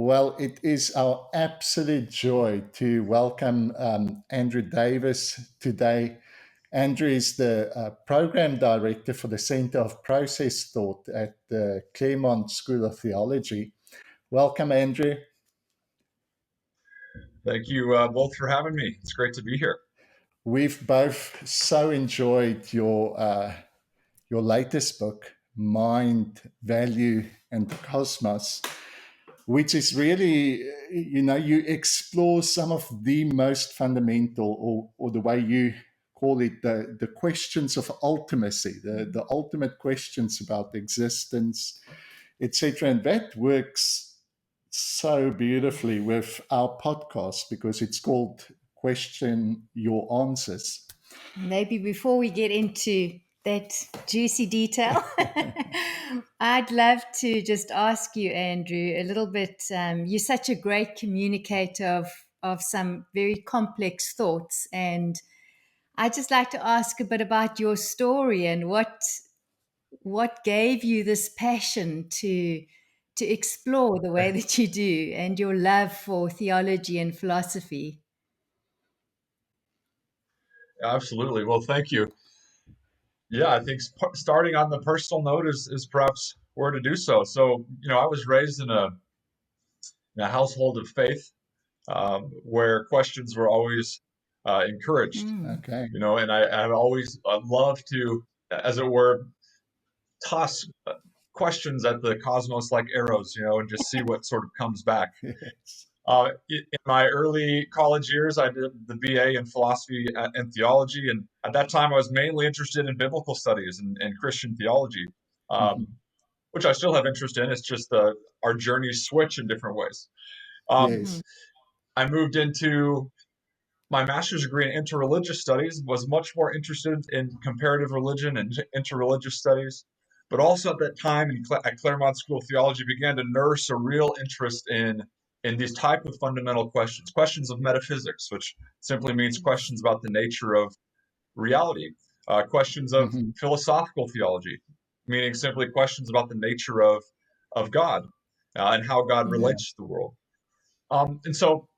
Well, it is our absolute joy to welcome Andrew Davis today. Andrew is the program director for the Center of Process Thought at the Claremont School of Theology. Welcome, Andrew. Thank you both for having me. It's great to be here. We've both so enjoyed your latest book, Mind, Value, and the Cosmos, which is really, you explore some of the most fundamental, or the way you call it, the questions of ultimacy, the ultimate questions about existence, etc. And that works so beautifully with our podcast because it's called Question Your Answers. Maybe before we get into that juicy detail, I'd love to just ask you, Andrew, a little bit. You're such a great communicator of some very complex thoughts. And I'd just like to ask a bit about your story and what gave you this passion to explore the way that you do and your love for theology and philosophy. Absolutely. Well, thank you. Yeah, I think starting on the personal note is perhaps where to do so. So, I was raised in a household of faith where questions were always encouraged. Okay. And I've always loved to, as it were, toss questions at the cosmos like arrows, and just see what sort of comes back. Yes. In my early college years, I did the BA in philosophy and theology, and at that time, I was mainly interested in biblical studies and Christian theology, which I still have interest in. It's just our journeys switch in different ways. Yes. I moved into my master's degree in interreligious studies, was much more interested in comparative religion and interreligious studies, but also at that time at Claremont School of Theology began to nurse a real interest in these type of fundamental questions of metaphysics, which simply means questions about the nature of reality, questions of philosophical theology, meaning simply questions about the nature of God and how God relates to the world. And so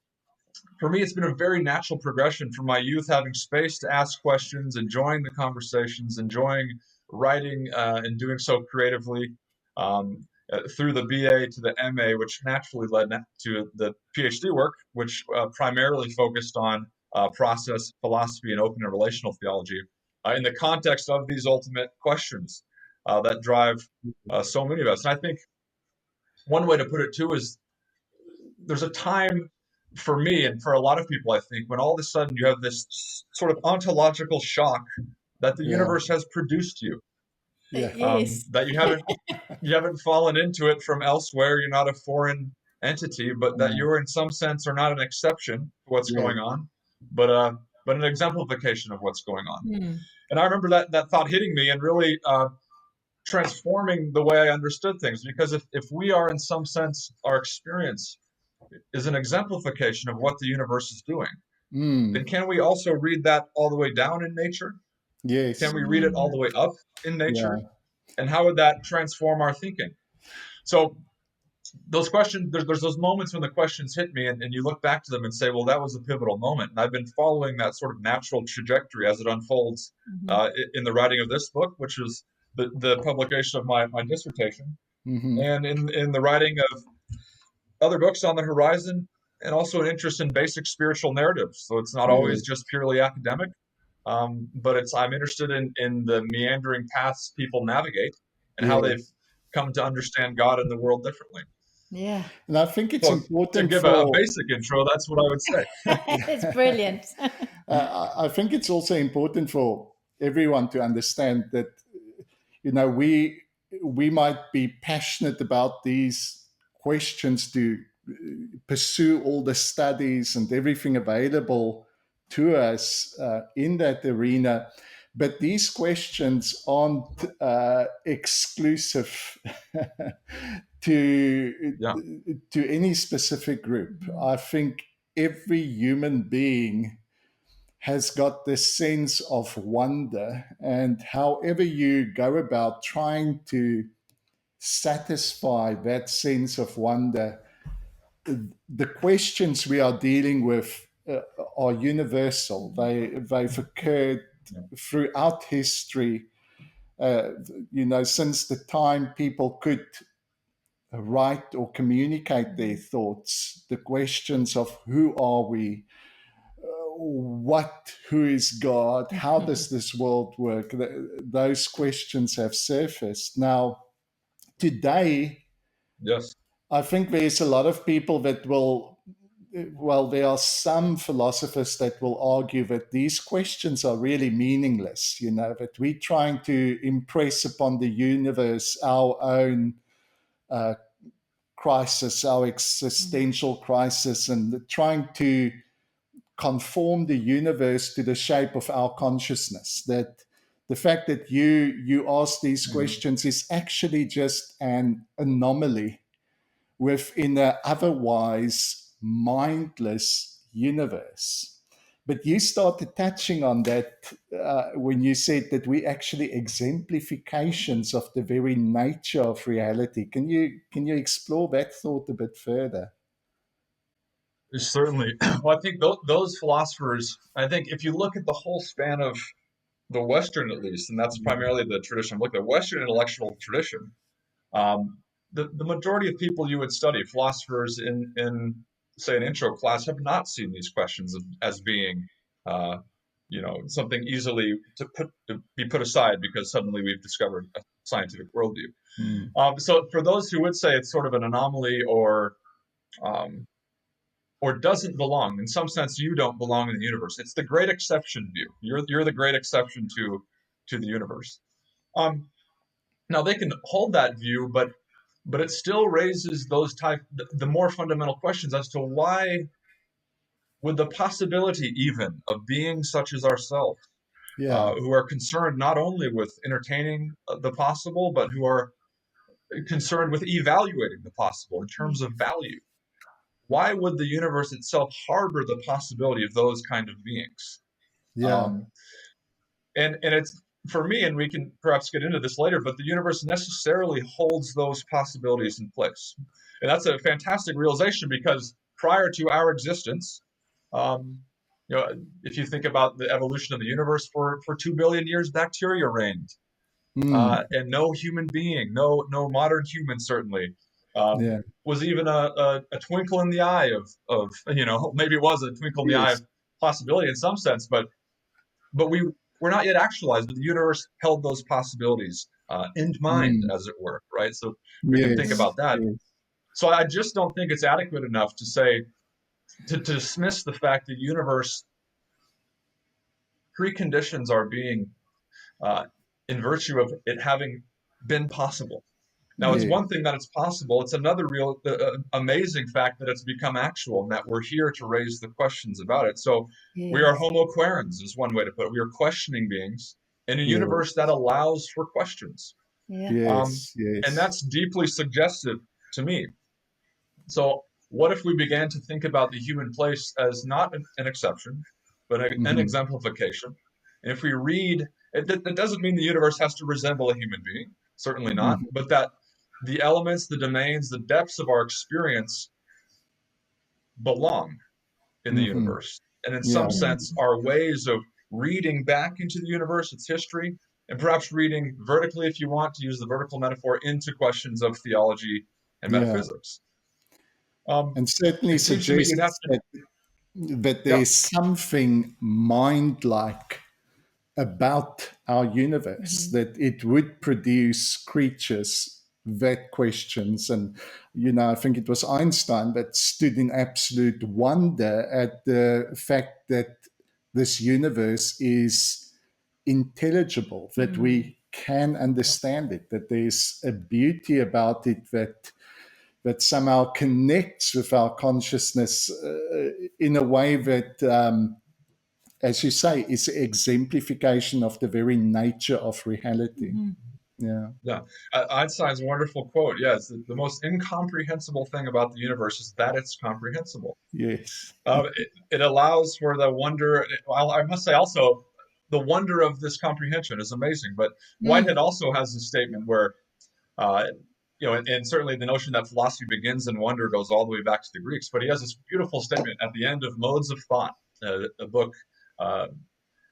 for me, it's been a very natural progression from my youth, having space to ask questions, enjoying the conversations, enjoying writing and doing so creatively, through the BA to the MA, which naturally led to the PhD work, which primarily focused on process philosophy and open and relational theology in the context of these ultimate questions that drive so many of us. And I think one way to put it too is there's a time for me and for a lot of people, I think, when all of a sudden you have this sort of ontological shock that the universe has produced you. Yes. That you haven't fallen into it from elsewhere. You're not a foreign entity, but that you're in some sense are not an exception to what's going on, but an exemplification of what's going on. And I remember that thought hitting me and really transforming the way I understood things, because if we are in some sense, our experience is an exemplification of what the universe is doing, then can we also read that all the way down in nature? Yes. Can we read it all the way up in nature? Yeah. And how would that transform our thinking? So those questions, there's those moments when the questions hit me and you look back to them and say, well, that was a pivotal moment. And I've been following that sort of natural trajectory as it unfolds in the writing of this book, which was the publication of my dissertation, and in the writing of other books on the horizon, and also an interest in basic spiritual narratives. So it's not always just purely academic, but I'm interested in the meandering paths people navigate and how they've come to understand God and the world differently. Yeah. And I think it's important to give a basic intro. That's what I would say. It's brilliant. I think it's also important for everyone to understand that, we might be passionate about these questions, to pursue all the studies and everything available to us in that arena. But these questions aren't exclusive to any specific group. I think every human being has got this sense of wonder, and however you go about trying to satisfy that sense of wonder, the questions we are dealing with are universal. They've occurred throughout history. Since the time people could write or communicate their thoughts, the questions of who are we, who is God, how does this world work, those questions have surfaced. Now, today, Yes. I think there's a lot of people that there are some philosophers that will argue that these questions are really meaningless, that we're trying to impress upon the universe our own crisis, our existential crisis, and trying to conform the universe to the shape of our consciousness. That the fact that you ask these questions is actually just an anomaly within an otherwise mindless universe. But you started touching on that when you said that we actually exemplifications of the very nature of reality. Can you explore that thought a bit further? Certainly. Well, I think those philosophers, I think if you look at the whole span of the Western, at least, and that's primarily the tradition, look at the Western intellectual tradition, um, the majority of people you would study, philosophers in say an intro class, have not seen these questions as being, uh, something easily to be put aside because suddenly we've discovered a scientific worldview. Mm. So for those who would say it's sort of an anomaly um, or doesn't belong, in some sense, you don't belong in the universe. It's the great exception view. You're the great exception to the universe. Um, Now they can hold that view, but it still raises the more fundamental questions as to why would the possibility even of beings such as ourselves, Yeah, who are concerned not only with entertaining the possible, but who are concerned with evaluating the possible in terms of value. Why would the universe itself harbor the possibility of those kind of beings? yeah, Um, and it's for me, and we can perhaps get into this later, but the universe necessarily holds those possibilities in place. And that's a fantastic realization because prior to our existence, um, you know, if you think about the evolution of the universe for 2 billion years, bacteria reigned. mm. And no human being, no modern human certainly, Yeah, was even a twinkle in the eye of maybe it was a twinkle in the eye yes, of possibility in some sense, but we were not yet actualized, but the universe held those possibilities in mind, mm. as it were, right? So we can think Yes, about that. yes, So I just don't think it's adequate enough to say to dismiss the fact that universe preconditions are being uh, in virtue of it having been possible. Now, it's yes, one thing that it's possible. It's another real amazing fact that it's become actual and that we're here to raise the questions about it. So we are Yes. Homo querens, is one way to put it. We are questioning beings in a yes, universe that allows for questions. Yeah. Um, yes, and yes. that's deeply suggestive to me. So, what if we began to think about the human place as not an exception, but an Mm-hmm. exemplification? And if we read, that doesn't mean the universe has to resemble a human being, certainly not, Mm-hmm. but that the elements, the domains, the depths of our experience belong in the Mm-hmm. universe. And in some Yeah, sense, are ways of reading back into the universe, its history, and perhaps reading vertically, if you want to use the vertical metaphor, into questions of theology and yeah, metaphysics. and certainly It seems to me you'd have suggests to, that yeah. there's something mind-like about our universe, Mhm. that it would produce creatures that questions. And I think it was Einstein that stood in absolute wonder at the fact that this universe is intelligible, that Mm. we can understand it, that there's a beauty about it that somehow connects with our consciousness in a way that as you say, is exemplification of the very nature of reality. Mhm. Yeah. Yeah, Einstein's wonderful quote. Yes, the most incomprehensible thing about the universe is that it's comprehensible. Yes. It allows for the wonder. Well, I must say also, the wonder of this comprehension is amazing. But Mm. Whitehead also has a statement where, uh, and certainly the notion that philosophy begins in wonder goes all the way back to the Greeks. But he has this beautiful statement at the end of Modes of Thought, a book and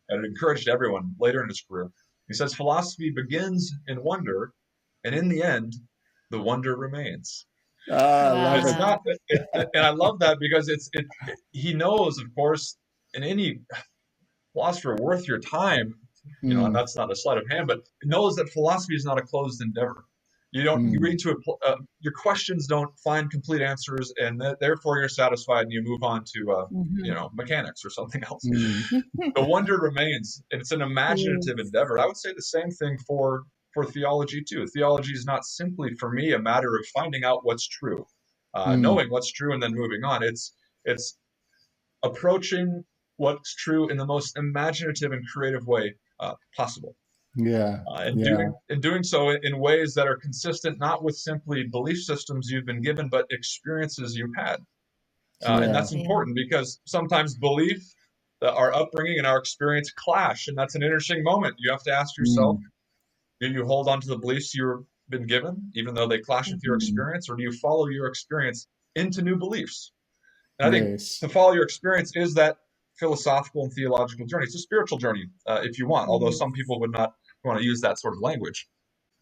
it encouraged everyone later in his career. He says, philosophy begins in wonder, and in the end, the wonder remains. I And love it's it. Wow. not, and I love that because he knows, of course, in any philosopher worth your time, and Mm, that's not a sleight of hand, but knows that philosophy is not a closed endeavor. You mm, read into it, your questions don't find complete answers, and therefore you're satisfied and you move on to, Mhm. mechanics or something else. mm, The wonder remains. It's an imaginative Yes. endeavor. I would say the same thing for theology too. Theology is not simply for me a matter of finding out what's true, mm. knowing what's true, and then moving on. It's approaching what's true in the most imaginative and creative way possible, Yeah, and yeah, doing so in ways that are consistent not with simply belief systems you've been given, but experiences you've had. And yeah. that's Yeah. important because sometimes belief, our upbringing, and our experience clash, and that's an interesting moment. You have to ask yourself: Mm, do you hold on to the beliefs you've been given, even though they clash with your Mhm. mm. experience, or do you follow your experience into new beliefs? And I think to Yes, follow your experience is that philosophical and theological journey. It's a spiritual journey, if you want, although some Yes. people would not want to use that sort of language.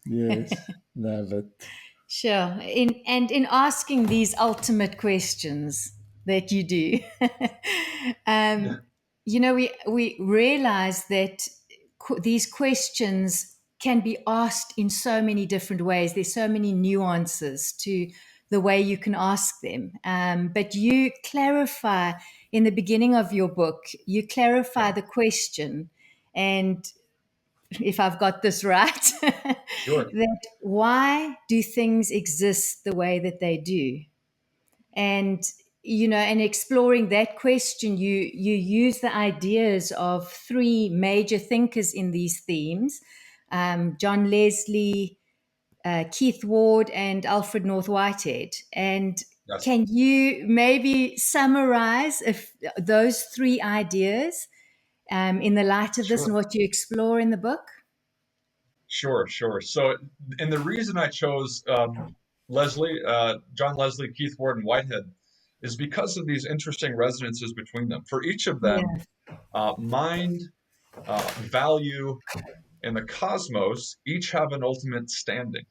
yes. Love it. Sure. In asking these ultimate questions that you do, um, we realize that these questions can be asked in so many different ways. There's so many nuances to the way you can ask them. But you clarify in the beginning of your book, you clarify Yeah, the question, and if I've got this right, sure. that why do things exist the way that they do? And and exploring that question, you use the ideas of three major thinkers in these themes: John Leslie, Keith Ward, and Alfred North Whitehead. And Yes, can you maybe summarize if those three ideas in the light of this and sure. what you explore in the book? Sure. So, and the reason I chose John Leslie, Keith Ward, and Whitehead is because of these interesting resonances between them. For each of them, Yeah. mind, value, and the cosmos each have an ultimate standing.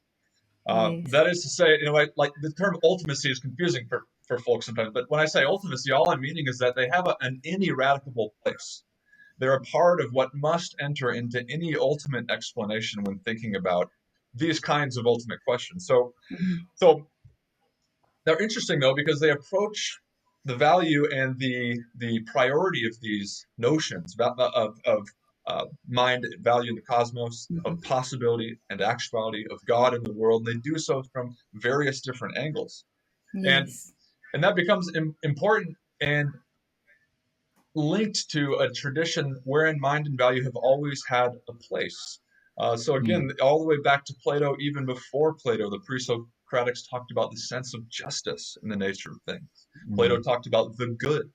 Yes. That is to say, like the term ultimacy is confusing for folks sometimes, but when I say ultimacy, all I'm meaning is that they have an ineradicable place. They're a part of what must enter into any ultimate explanation when thinking about these kinds of ultimate questions. Mhm. So they're interesting though because they approach the value and the priority of these notions of mind, value in the cosmos, of Mhm. possibility and actuality, of God in the world. And they do so from various different angles, and Yes. and that becomes important and linked to a tradition wherein mind and value have always had a place. So Mm, again, all the way back to Plato, even before Plato, the pre-Socratics talked about the sense of justice in the nature of things. Plato mm, talked about the good.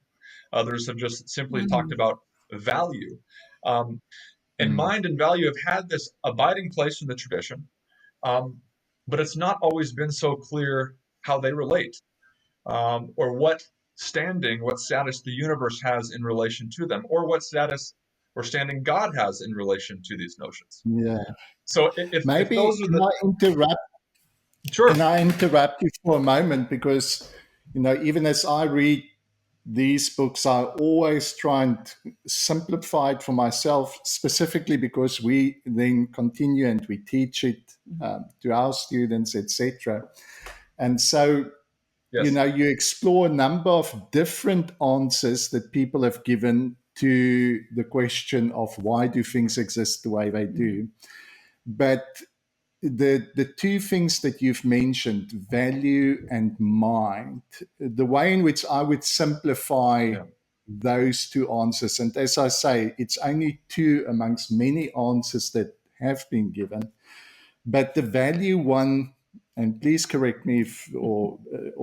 Others have just simply talked Mm. about value. Um, and mm. mind and value have had this abiding place in the tradition, um, but it's not always been so clear how they relate, or what standing, what status the universe has in relation to them, or what status or standing God has in relation to these notions. Yeah. So if Maybe those are the can sure, I interrupt you for a moment? Because, even as I read these books, I always try and simplify it for myself, specifically because we then continue and we teach it to our students, etc. And so, yes, you explore a number of different answers that people have given to the question of why do things exist the way they Mhm. do. But the two things that you've mentioned, value and mind, the way in which I would simplify yeah, those two answers, and as I say, it's only two amongst many answers that have been given, but the value one, and please correct me if, or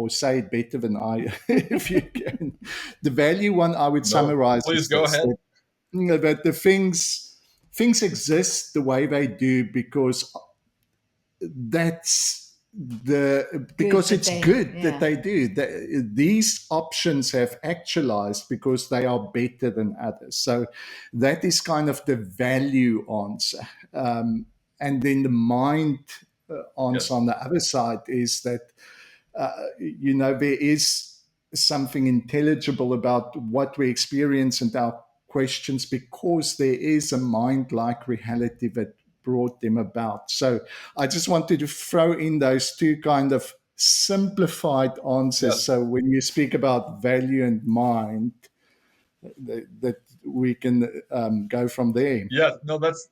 say it better than I if you can. The value one I would no, summarize please as go this: ahead. that the things exist the way they do because that's Good because that it's they, good that yeah. they do. These options have actualized because they are better than others. So that is kind of the value answer. And then the mind answer Yes. on the other side is that there is something intelligible about what we experience and our questions because there is a mind-like reality that brought them about. So I just wanted to throw in those two kind of simplified answers. Yes. So when you speak about value and mind, that we can go from there. Yes. No, that's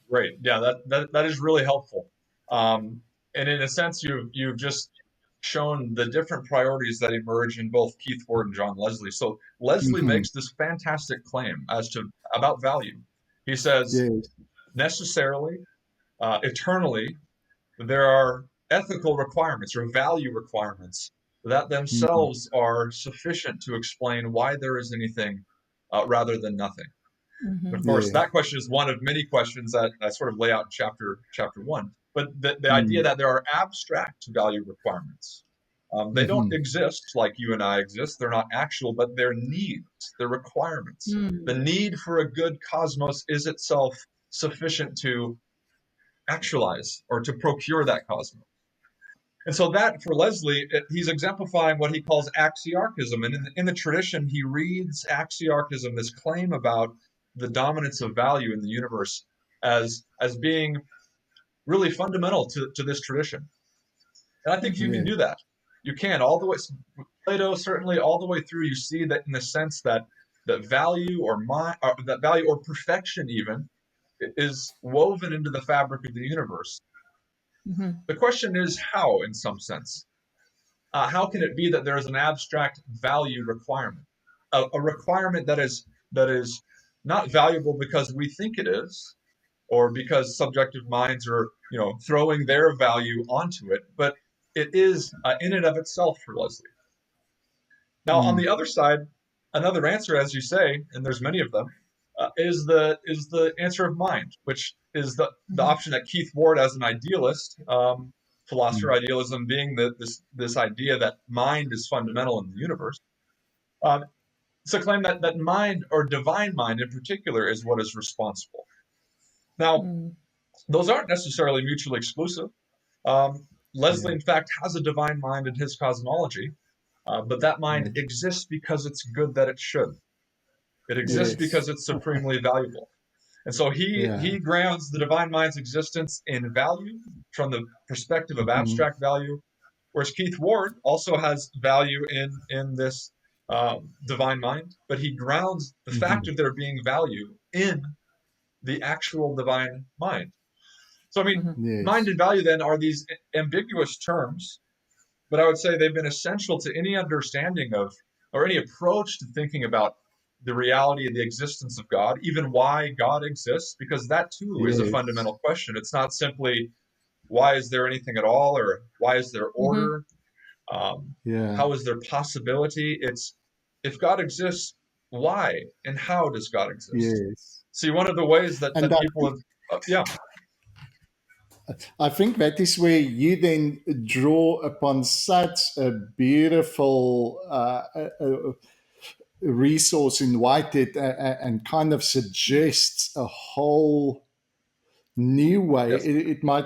great. Yeah, that is really helpful. And in a sense, you've just shown the different priorities that emerge in both Keith Ward and John Leslie. So Leslie Hmm. makes this fantastic claim as to about value. He says, Yes. necessarily, eternally, there are ethical requirements or value requirements that Mhm. themselves are sufficient to explain why there is anything rather than nothing. Of course, Yeah. that question is one of many questions that I sort of lay out in chapter one. But the idea Mm. that there are abstract value requirements, they don't Hmm. exist like you and I exist. They're not actual, but they're needs, they're requirements. The Mm. need for a good cosmos is itself sufficient to actualize or to procure that cosmos. And so that for Leslie, he's exemplifying what he calls axiarchism. And in the tradition, he reads axiarchism, this claim about the dominance of value in the universe, as being really fundamental to this tradition. And I think you can Yeah. do that. You can all the way. Plato certainly all the way through. You see that in the sense that value or that value or perfection even is woven into the fabric of the universe. Mm-hmm. The question is how, in some sense. How can it be that there is an abstract value requirement, a requirement that is not valuable because we think it is, or because subjective minds are throwing their value onto it, but it is in and of itself for Leslie. Now, on the Mm. other side, another answer, as you say, and there's many of them, is the answer of mind, which is the Mm-hmm. option that Keith Ward, as an idealist, philosopher, Mm. idealism being this idea that mind is fundamental in the universe. Um, it's a claim that mind, or divine mind in particular, is what is responsible. Now, Mm. those aren't necessarily mutually exclusive. Leslie, Yeah. in fact, has a divine mind in his cosmology, but that Yeah. mind exists because it's good that it should. It exists Yes. because it's supremely valuable. And so Yeah. he grounds the divine mind's existence in value from the perspective of Mhm. abstract value, whereas Keith Ward also has value in this divine mind, but he grounds the fact Mhm. of there being value in the actual divine mind. So I mean, Mm-hmm. mind Yes. and value then are these ambiguous terms, but I would say they've been essential to any understanding of, or any approach to thinking about the reality of the existence of God, even why God exists, because that too is a Yes. fundamental question. It's not simply why is there anything at all, or why is there Mm-hmm. order, um, Yeah. how is there possibility. It's, if God exists, why and how does God exist? Yes. See, one of the ways that And people have, yeah, I think that is where you then draw upon such a beautiful resource in Whitehead, and kind of suggests a whole new way. yes, It might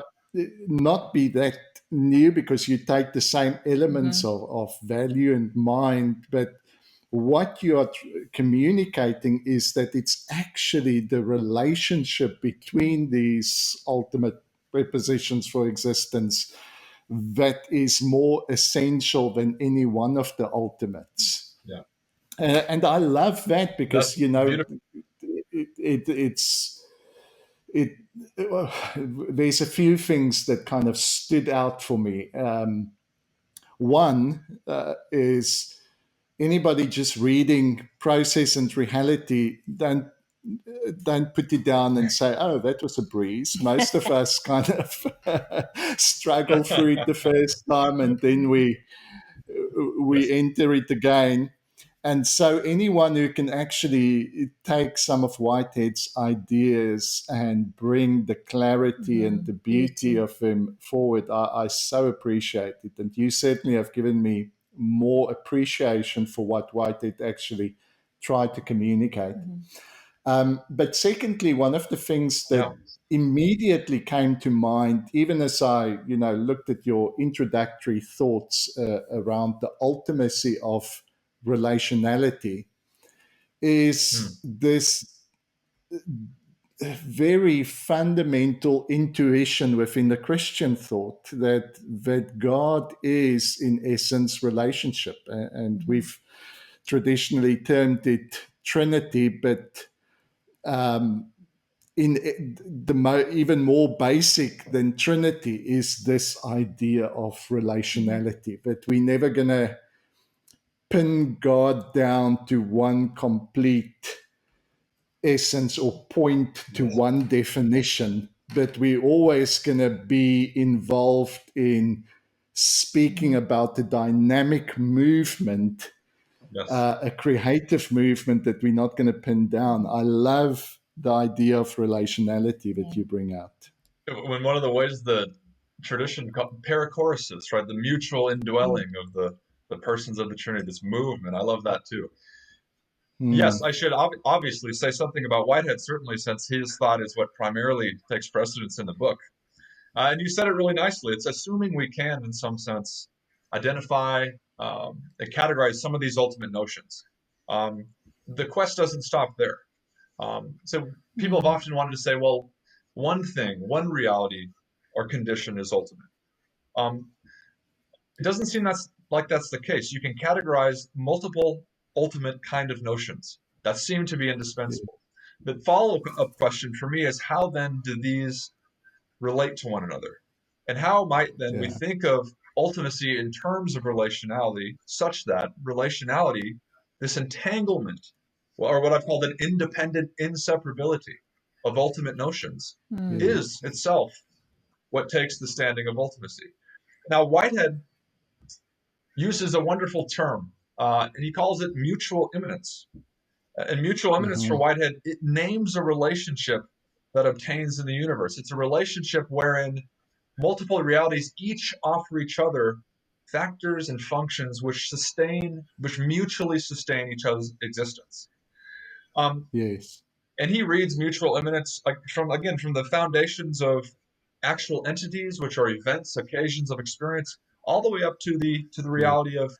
not be that new because you take the same elements Mm-hmm. of value and mind, but what you are communicating is that it's actually the relationship between these ultimate prepositions for existence that is more essential than any one of the ultimates. yeah, And I love that because, that's beautiful. it's it there's a few things that kind of stood out for me. One is anybody just reading Process and Reality, don't put it down and say, "Oh, that was a breeze." Most of us kind of struggle through it the first time, and then we enter it again. And so anyone who can actually take some of Whitehead's ideas and bring the clarity and the beauty of them forward, I so appreciate it. And you certainly have given me more appreciation for what Whitehead actually tried to communicate. But secondly, one of the things Yeah. that immediately came to mind, even as I, looked at your introductory thoughts around the ultimacy of relationality, is this very fundamental intuition within the Christian thought that God is in essence relationship, and we've traditionally termed it Trinity, but in even more basic than Trinity is this idea of relationality, that we're never going to pin God down to one complete essence or point to one definition, but we're always going to be involved in speaking about the dynamic movement, Yes. a creative movement that we're not going to pin down. I love the idea of relationality that you bring out. When one of the ways the tradition called perichoresis, right, the mutual indwelling of the persons of the Trinity, this movement, I love that too. Yes, I should obviously say something about Whitehead, certainly, since his thought is what primarily takes precedence in the book. And you said it really nicely. It's assuming we can, in some sense, identify and categorize some of these ultimate notions. Um, the quest doesn't stop there. So people have often wanted to say, well, one thing, one reality or condition is ultimate. Um, it doesn't seem that's the case. You can categorize multiple ultimate kind of notions that seem to be indispensable. The follow-up question for me is, how then do these relate to one another? And how might then we Yeah, think of ultimacy in terms of relationality, such that relationality, this entanglement, or what I've called an independent inseparability of ultimate notions, is yes, itself what takes the standing of ultimacy. Now, Whitehead uses a wonderful term, and he calls it mutual imminence. And mutual imminence for Whitehead, it names a relationship that obtains in the universe. It's a relationship wherein multiple realities each offer each other factors and functions which mutually sustain each other's existence. Um, yes, and he reads mutual imminence from the foundations of actual entities, which are events, occasions of experience, all the way up to the yes, reality of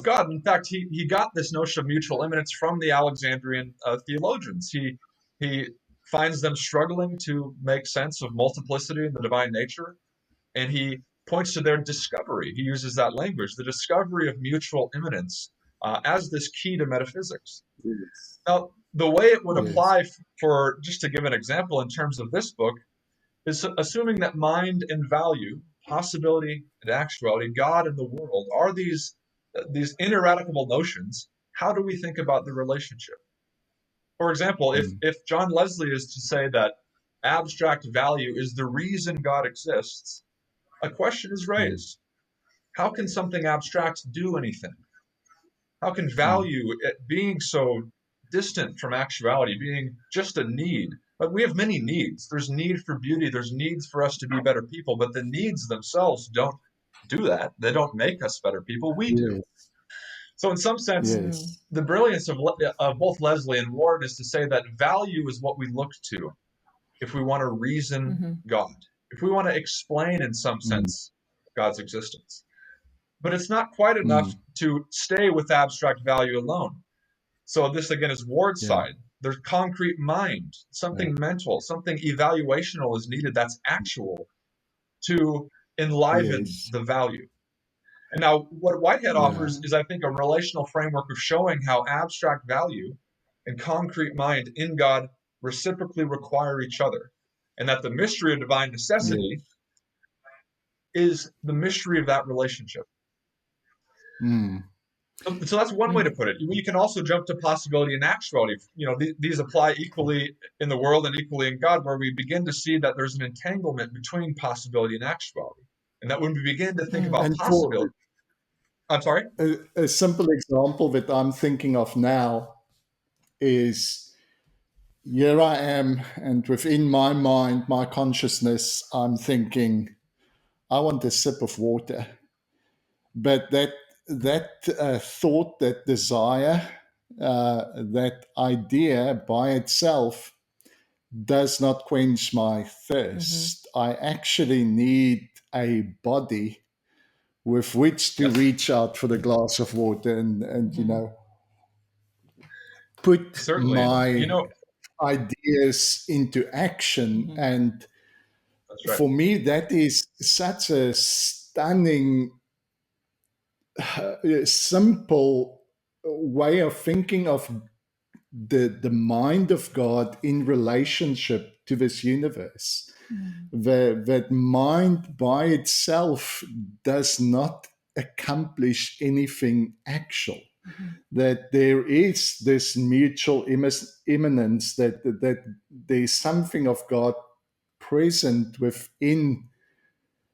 God. In fact, he got this notion of mutual imminence from the Alexandrian theologians. He finds them struggling to make sense of multiplicity in the divine nature, and he points to their discovery. He uses that language, the discovery of mutual imminence, as this key to metaphysics. yes, Now, the way it would yes, apply for, just to give an example in terms of this book, is assuming that mind and value, possibility and actuality, God and the world, are these ineradicable notions. How do we think about the relationship? For example, if John Leslie is to say that abstract value is the reason God exists, a question is raised. How can something abstract do anything? How can value, it being so distant from actuality, being just a need? But we have many needs. There's need for beauty, there's needs for us to be better people, but the needs themselves don't do that. They don't make us better people. We do. yes, So, in some sense, yes, the brilliance of both Leslie and Ward is to say that value is what we look to if we want to reason God, if we want to explain, in some sense, God's existence. But it's not quite enough to stay with abstract value alone. So this again is Ward's yeah, side. There's concrete mind, yeah, something mental, something evaluational is needed that's actual to enliven yes, the value. And now what Whitehead yeah, offers is, I think, a relational framework of showing how abstract value and concrete mind in God reciprocally require each other. And that the mystery of divine necessity yes, is the mystery of that relationship. So that's one way to put it. You can also jump to possibility and actuality. These apply equally in the world and equally in God, where we begin to see that there's an entanglement between possibility and actuality. And that when we begin to think about and for possibility, I'm sorry. A simple example that I'm thinking of now is, here I am, and within my mind, my consciousness, I'm thinking, I want a sip of water. But that thought, that desire, that idea by itself does not quench my thirst. I actually need a body with which to Yes, reach out for the glass of water and put certainly. And my ideas into action. And that's right. for me, that is such a stunning, simple way of thinking of the mind of God in relationship to this universe. That mind by itself does not accomplish anything actual. That there is this mutual imminence, that there's something of God present within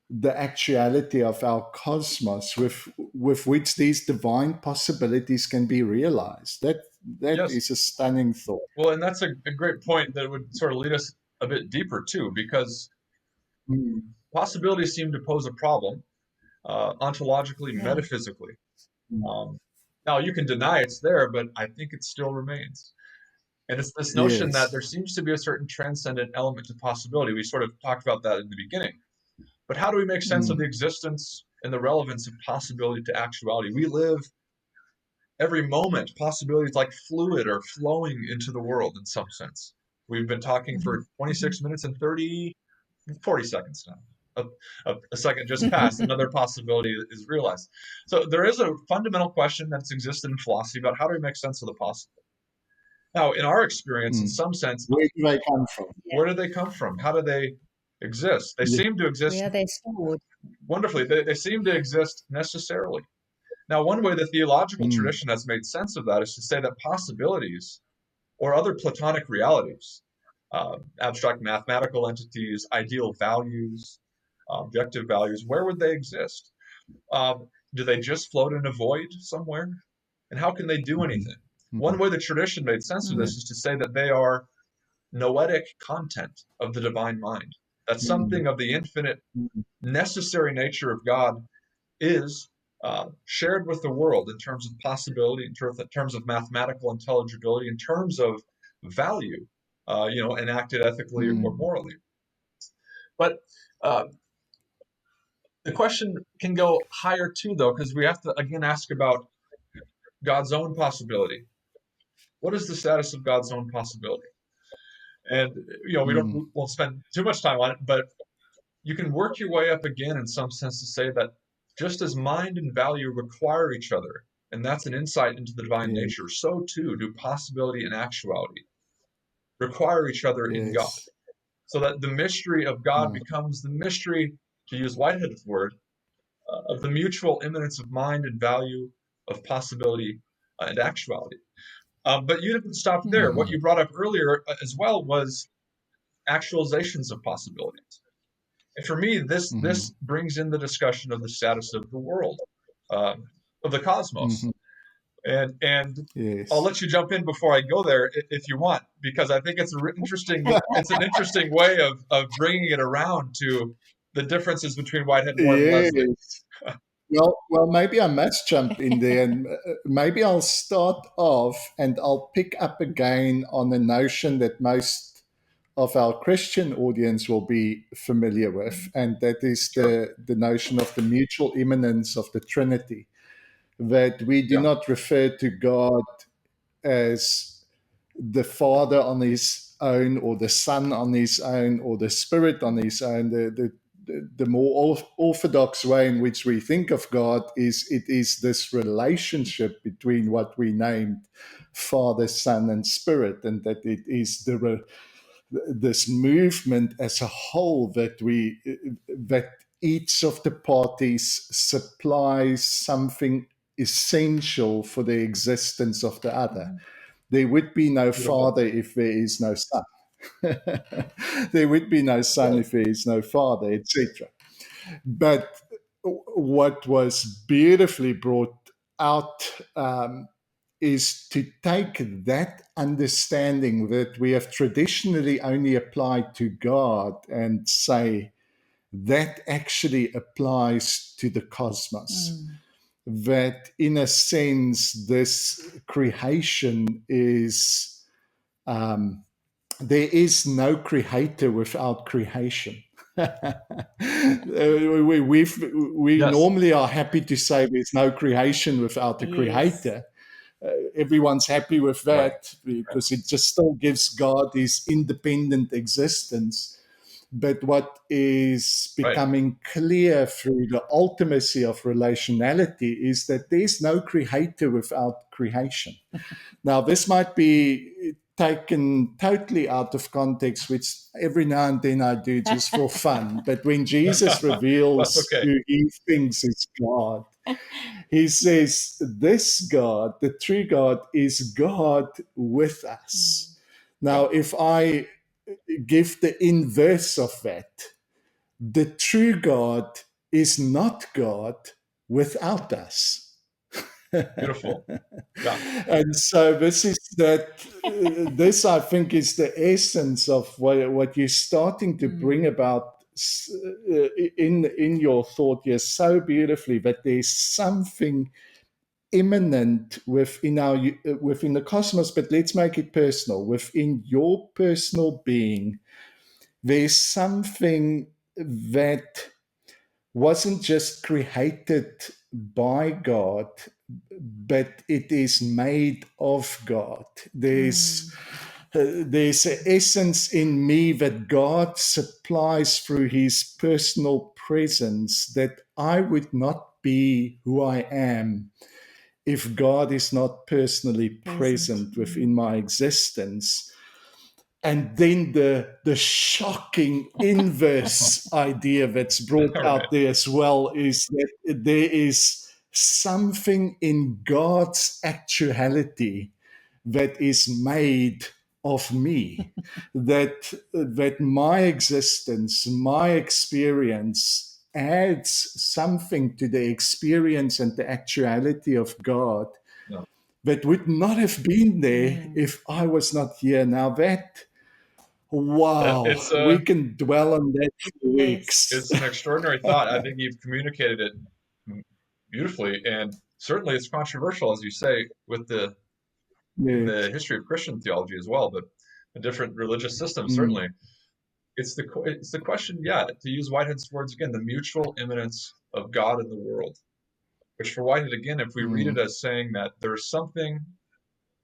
the actuality of our cosmos, with which these divine possibilities can be realized. That Yes. is a stunning thought. Well, and that's a great point that would sort of lead us a bit deeper too, because Mm, possibilities seem to pose a problem, ontologically, Yeah. metaphysically. mm. Um, Now, you can deny it's there, but I think it still remains. And it's this notion that Yes. there seems to be a certain transcendent element to possibility. We sort of talked about that in the beginning. But how do we make sense of the Mm, existence and the relevance of possibility to actuality? We live every moment, possibilities like fluid are flowing into the world in some sense. We've been talking for 26 minutes and 40 seconds now. A second just passed, another possibility is realized. So there is a fundamental question that's existed in philosophy about how do we make sense of the possible. Now, in our experience, in mm. some sense, Where do they come from? Yeah. where do they come from? How do they exist? They Yeah. seem to exist Where are they stored? wonderfully. They seem to exist necessarily. Now, one way the theological Mm, tradition has made sense of that is to say that possibilities or other Platonic realities, abstract mathematical entities, ideal values, objective values, where would they exist? Do they just float in a void somewhere? And how can they do mhm, anything? One mhm. way the tradition made sense of Mm, this is to say that they are noetic content of the divine mind. That Mm, something of the infinite mm, necessary nature of God is shared with the world in terms of possibility, in terms of mathematical intelligibility, in terms of value, enacted ethically or mm, morally. But uh, the question can go higher too, though, because we have to again ask about God's own possibility. What is the status of God's own possibility? And we mm, won't spend too much time on it, but you can work your way up again in some sense to say that just as mind and value require each other, and that's an insight into the divine yes, nature, so too do possibility and actuality require each other in God. yes. So that the mystery of God Mm, becomes the mystery, to use Whitehead's word, of the mutual immanence of mind and value, of possibility and actuality. But you didn't stop there. What mhm, you brought up earlier as well was actualizations of possibilities. And for me, this mhm, brings in the discussion of the status of the world, um, of the cosmos, mhm. and I'll Yes. let you jump in before I go there if you want, because I think it's interesting. It's an interesting way of bringing it around to the differences between Whitehead, Moore, and Leslie. Yes. Well, maybe I must jump in there, and maybe I'll start off, and I'll pick up again on a notion that most of our Christian audience will be familiar with, and that is Sure. the notion of the mutual immanence of the Trinity. That we do Yeah. not refer to God as the Father on his own, or the Son on his own, or the Spirit on his own. The more orthodox way in which we think of God is, it is this relationship between what we named Father, Son, and Spirit, and that it is this movement as a whole, that each of the parties supplies something essential for the existence of the other. There would be no Beautiful. father if there is no son. There would be no son Right. if there is no father, etc. But what was beautifully brought out is to take that understanding that we have traditionally only applied to God and say that actually applies to the cosmos. That in a sense, this creation is, there is no creator without creation. We Yes. normally are happy to say there's no creation without a Yes. creator. Everyone's happy with that because it just still gives God his independent existence. But what is becoming clear through the ultimacy of relationality is that there's no creator without creation. Now, this might be taken totally out of context, which every now and then I do just for fun. But when Jesus reveals okay. who he thinks is God, he says, this God, the true God, is God with us. Now, if I give the inverse of that, the true God is not God without us. Beautiful. Yeah. And so this is that. This I think is the essence of what you're starting to bring about in your thought here so beautifully. That there's something imminent within our within the cosmos, but let's make it personal. Within your personal being, there's something that wasn't just created by God, but it is made of God. There's an essence in me that God supplies through his personal presence that I would not be who I am if God is not personally present within my existence. And then the shocking inverse idea that's brought out there as well is that there is something in God's actuality that is made of me, that my existence, my experience adds something to the experience and the actuality of God that would not have been there if I was not here. Now that, wow, we can dwell on that for weeks. It's an extraordinary thought. I think you've communicated it beautifully, and certainly it's controversial, as you say, with in the Yes. history of Christian theology as well, but a different religious system Mm, certainly. It's the question, yeah, to use Whitehead's words again, the mutual imminence of God in the world. Which for Whitehead again, if we read it mm, as saying that there's something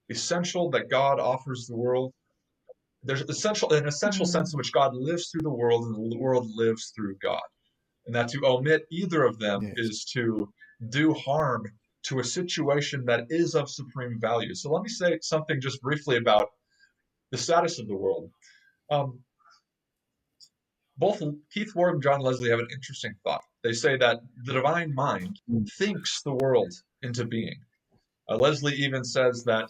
essential that God offers the world, there's an essential sense in which God lives through the world and the world lives through God. And that to omit either of them yes. is to do harm to a situation that is of supreme value. So let me say something just briefly about the status of the world. Um, both Keith Ward and John Leslie have an interesting thought. They say that the divine mind Mm, thinks the world into being. Leslie even says that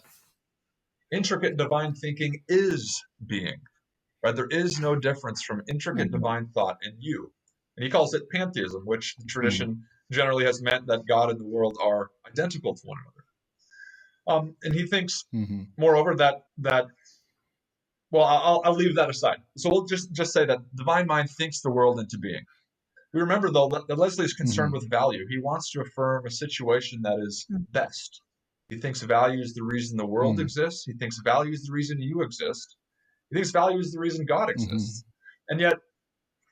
intricate divine thinking is being, right? There is no difference from intricate mm, divine thought in you. And he calls it pantheism, which the mm, tradition generally has meant that God and the world are identical to one another. And he thinks, mhm, moreover, that well, I'll leave that aside. So we'll just say that divine mind thinks the world into being. We remember though that Leslie is concerned mhm, with value. He wants to affirm a situation that is best. He thinks value is the reason the world mhm, exists. He thinks value is the reason you exist. He thinks value is the reason God mhm, exists. And yet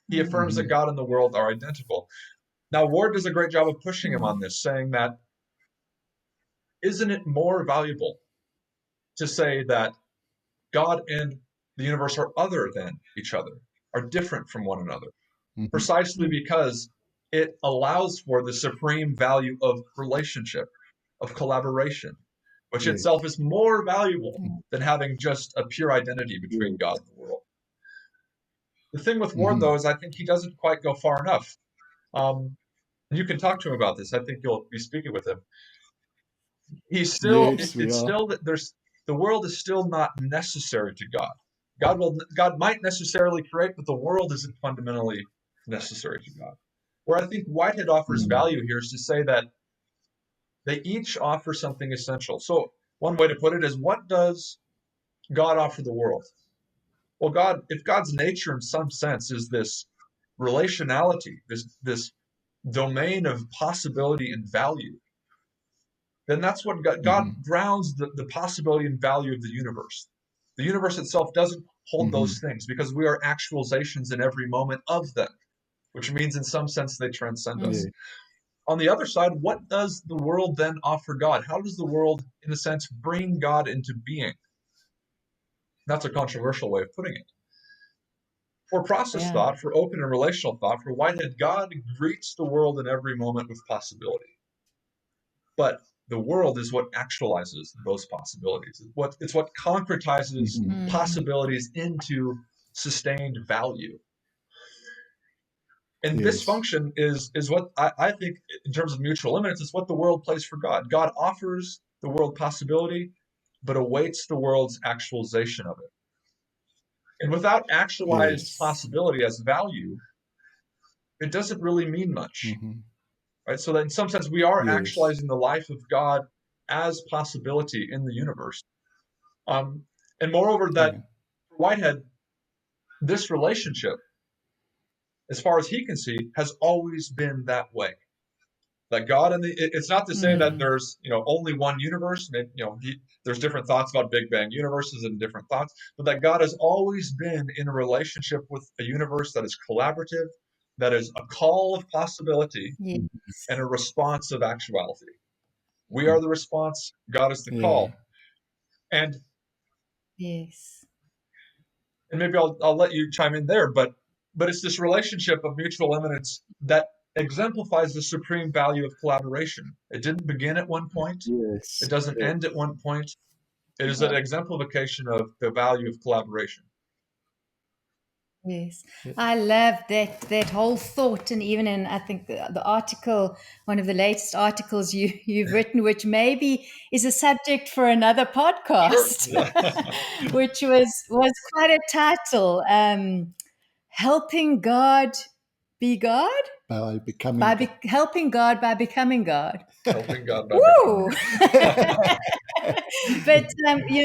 he affirms that mhm, God and the world are identical. Now, Ward does a great job of pushing him on this, saying that isn't it more valuable to say that God and the universe are other than each other, are different from one another, mhm. precisely because it allows for the supreme value of relationship, of collaboration, which Yes. itself is more valuable than having just a pure identity between God Yes. and the world. The thing with Ward, though, Mhm. is I think he doesn't quite go far enough. And you can talk to him about this. I think you'll be speaking with him. Yes, we It's are. still that there's the world is still not necessary to God. God might necessarily create, but the world isn't fundamentally necessary to God. Where I think Whitehead offers Mm. value here is to say that they each offer something essential. So one way to put it is, what does God offer the world? Well, if God's nature in some sense is this relationality, this domain of possibility and value, then that's what God Mm-hmm. grounds the possibility and value of the universe. The universe itself doesn't hold Mm-hmm. those things because we are actualizations in every moment of them, which means in some sense they transcend Yeah. us. On the other side, what does the world then offer God? How does the world, in a sense, bring God into being? That's a controversial way of putting it. For process Yeah. thought, for open and relational thought, for Whitehead, God greets the world in every moment with possibility. But the world is what actualizes those possibilities. It's what concretizes Mm-hmm. Mm. possibilities into sustained value. And this Yes. function is what I think, in terms of mutual imminence, is what the world plays for God. God offers the world possibility, but awaits the world's actualization of it. And without actualized Yes. Yes. possibility as value, it doesn't really mean much, Mm-hmm. right? So that in some sense, we are Yes. actualizing the life of God as possibility in the universe. And moreover, that Yeah. for Whitehead, this relationship, as far as he can see, has always been that way. That God and it's not to say that Mm. there's only one universe. There's different thoughts about Big Bang universes and different thoughts, but that God has always been in a relationship with a universe that is collaborative, that is a call of possibility and a Yes. response of actuality. We are the response, God is the Yeah. call. And Yes. maybe I'll let you chime in there, but it's this relationship of mutual imminence that exemplifies the supreme value of collaboration. It didn't begin at one point. It Yes. doesn't Yes. end at one point. It is an Yeah. exemplification of the value of collaboration. Yes, Yeah. I love that whole thought, and even in I think the article, one of the latest articles you've written, which maybe is a subject for another Sure. podcast, Yeah. which was quite a title, helping God be God By becoming God. helping God by becoming God. Helping God by becoming Woo! God. But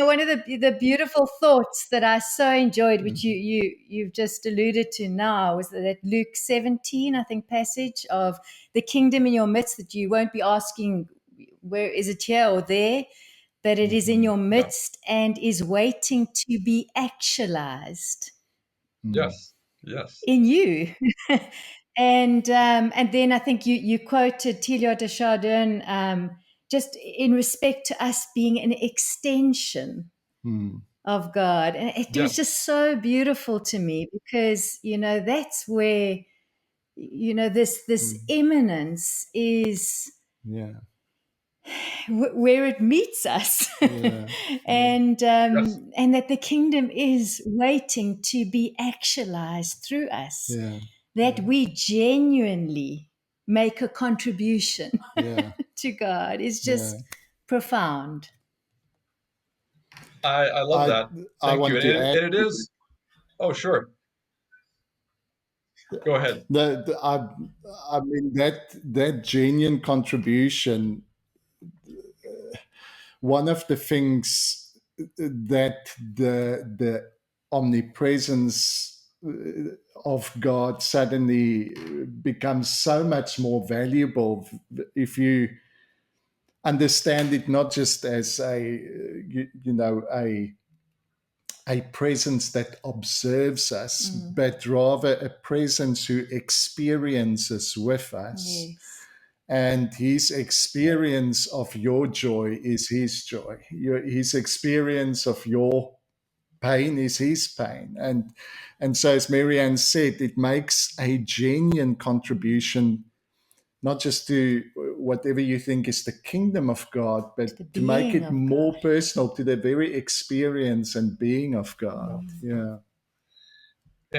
one of the beautiful thoughts that I so enjoyed, which you've just alluded to now, was that Luke 17, I think, passage of the kingdom in your midst, that you won't be asking where is it, here or there, but it is in Mm-hmm. your Yeah. midst and is waiting to be actualized Mm. Yes. Yes. in you. And then I think you quoted Teilhard de Chardin, just in respect to us being an extension Mm. of God. And it was Yes. just so beautiful to me because, that's where, this Mm. imminence is Yeah. where it meets us. Yeah. Yeah. Yes. And that the kingdom is waiting to be actualized through us, Yeah. that Yeah. we genuinely make a contribution Yeah. to God is Yeah. just profound. I love I that. I Thank you. want And to add it is. Oh, sure. Go ahead. I mean that genuine contribution. One of the things that the omnipresence of God suddenly becomes so much more valuable if you understand it not just as a presence that observes us, Mm, but rather a presence who experiences with us. yes. And his experience of your joy is his joy. His experience of your pain is his pain. And so, as Marianne said, it makes a genuine contribution, not just to whatever you think is the kingdom of God, To the but to make being it of God. more personal to the very experience and being of God. Mm, Yeah.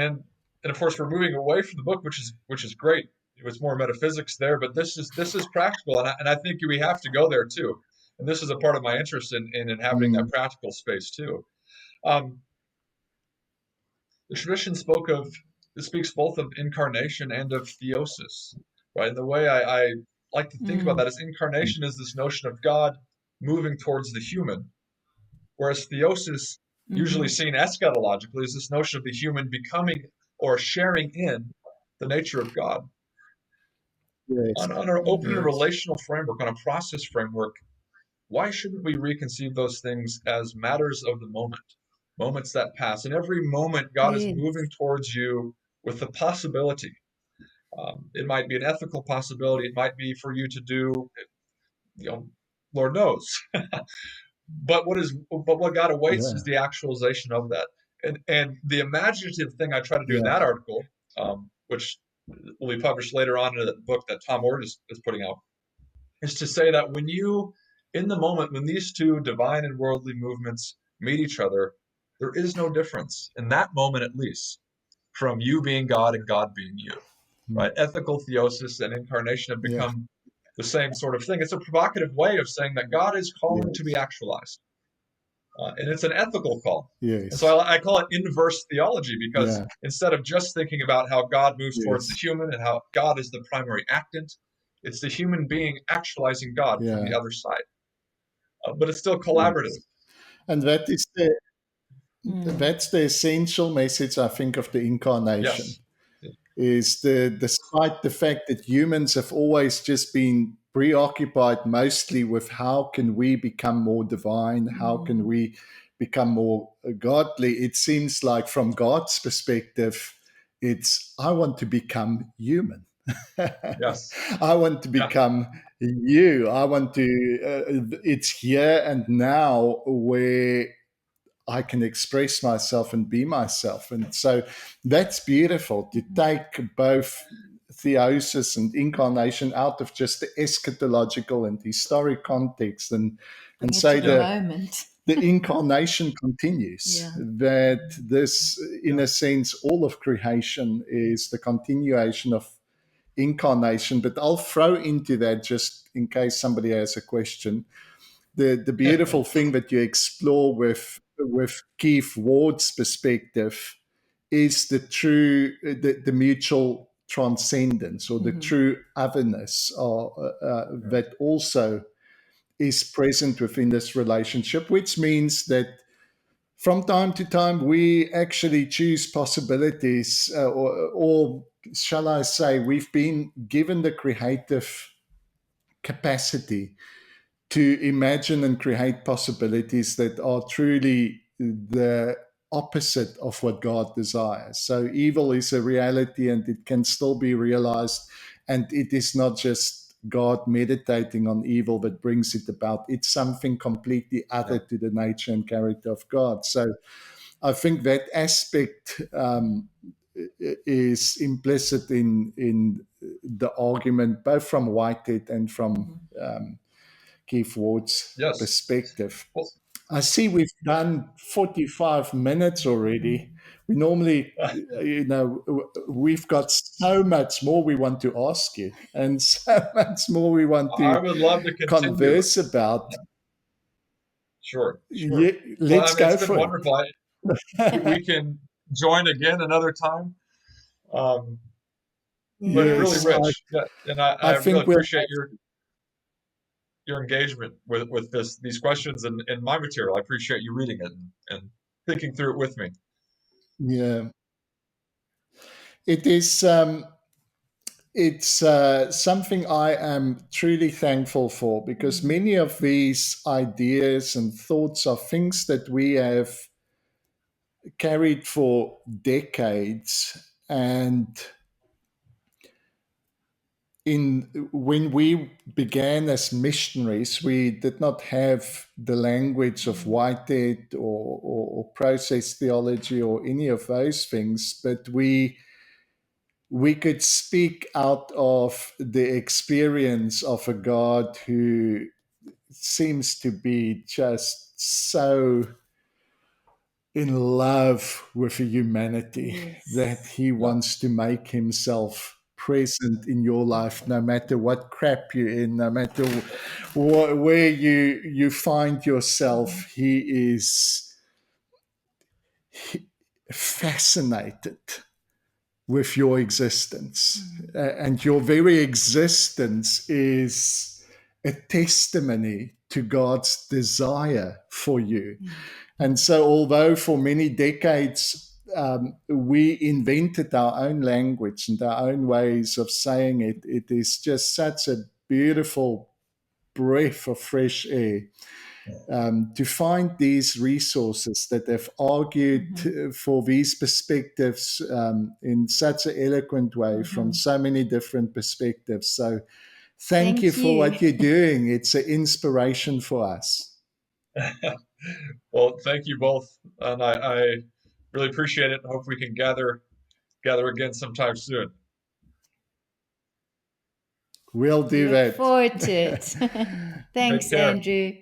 and and of course we're moving away from the book, which is great. It was more metaphysics there, but this is practical, and I think we have to go there too. And this is a part of my interest in inhabiting that Mm, practical space too. Um, the tradition spoke of this speaks both of incarnation and of theosis, right? And the way I like to think about that is incarnation is this notion of God moving towards the human, whereas theosis, usually seen eschatologically, is this notion of the human becoming or sharing in the nature of God. Yes. On our open and Yes. relational framework, on a process framework, why shouldn't we reconceive those things as matters of the moment, moments that pass? In every moment, God is Yes. moving towards you with the possibility. It might be an ethical possibility. It might be for you to do, you know, Lord knows. But what God awaits Yeah. is the actualization of that. And the imaginative thing I try to do in Yeah. that article, which will be published later on in the book that Tom Ward is putting out, is to say that when you, in the moment, when these two divine and worldly movements meet each other, there is no difference in that moment, at least, from you being God and God being you, Mm. right? Ethical theosis and incarnation have Yeah. become the same sort of thing. It's a provocative way of saying that God is calling to be Yes. actualized, and it's an ethical call. And so Yes. I call it inverse theology because Yeah. instead of just thinking about how God moves towards the Yes. human and how God is the primary actant, it's the human being actualizing God from Yeah. the other side. But it's still collaborative. Yes. And that's the essential message, I think, of the incarnation. Yes. Is despite the fact that humans have always just been preoccupied mostly with how can we become more divine, how can we become more godly, it seems like from God's perspective, it's I want to become human. Yes. I want to Yeah. become you. I want to, it's here and now where I can express myself and be myself. And so that's beautiful to take both theosis and incarnation out of just the eschatological and historic context Bring and it to say the Yeah. moment. the incarnation continues, Yeah. that this, in Yeah. a sense, all of creation is the continuation of incarnation. But I'll throw into that, just in case somebody has a question, the beautiful thing that you explore with Keith Ward's perspective is the mutual transcendence, or the true otherness, or that also is present within this relationship, which means that from time to time we actually choose possibilities, or shall I say, we've been given the creative capacity to imagine and create possibilities that are truly the opposite of what God desires. So evil is a reality and it can still be realized. And it is not just God meditating on evil that brings it about. It's something completely other Yeah. to the nature and character of God. So I think that aspect is implicit in the argument, both from Whitehead and from Keith Ward's Yes. perspective. Well, I see we've done 45 minutes already. We normally, we've got so much more we want to ask you and so much more we want I to would love to continue. converse about. Sure. Sure. Yeah, Well, I let's mean, it's go been for it. wonderful. We can join again another time. Um, but really Yes, Yeah. rich. Yeah. And I I really think we'll, appreciate your engagement with these questions and my material. I appreciate you reading it and thinking through it with me. yeah, it is. It's something I am truly thankful for, because many of these ideas and thoughts are things that we have carried for decades. And when we began as missionaries, we did not have the language of Whitehead or process theology or any of those things, but we could speak out of the experience of a God who seems to be just so in love with humanity that Yes. he Yeah. wants to make himself present in your life, no matter what crap you're in, no matter where you find yourself. He is fascinated with your existence. And your very existence is a testimony to God's desire for you. And so, although for many decades we invented our own language and our own ways of saying it, it is just such a beautiful breath of fresh air to find these resources that have argued for these perspectives in such an eloquent way from so many different perspectives. So thank you for what you're doing. It's an inspiration for us. Well, thank you both, and I really appreciate it. I hope we can gather again sometime soon. We'll do Look that. forward to it. Thanks, Take care. Andrew.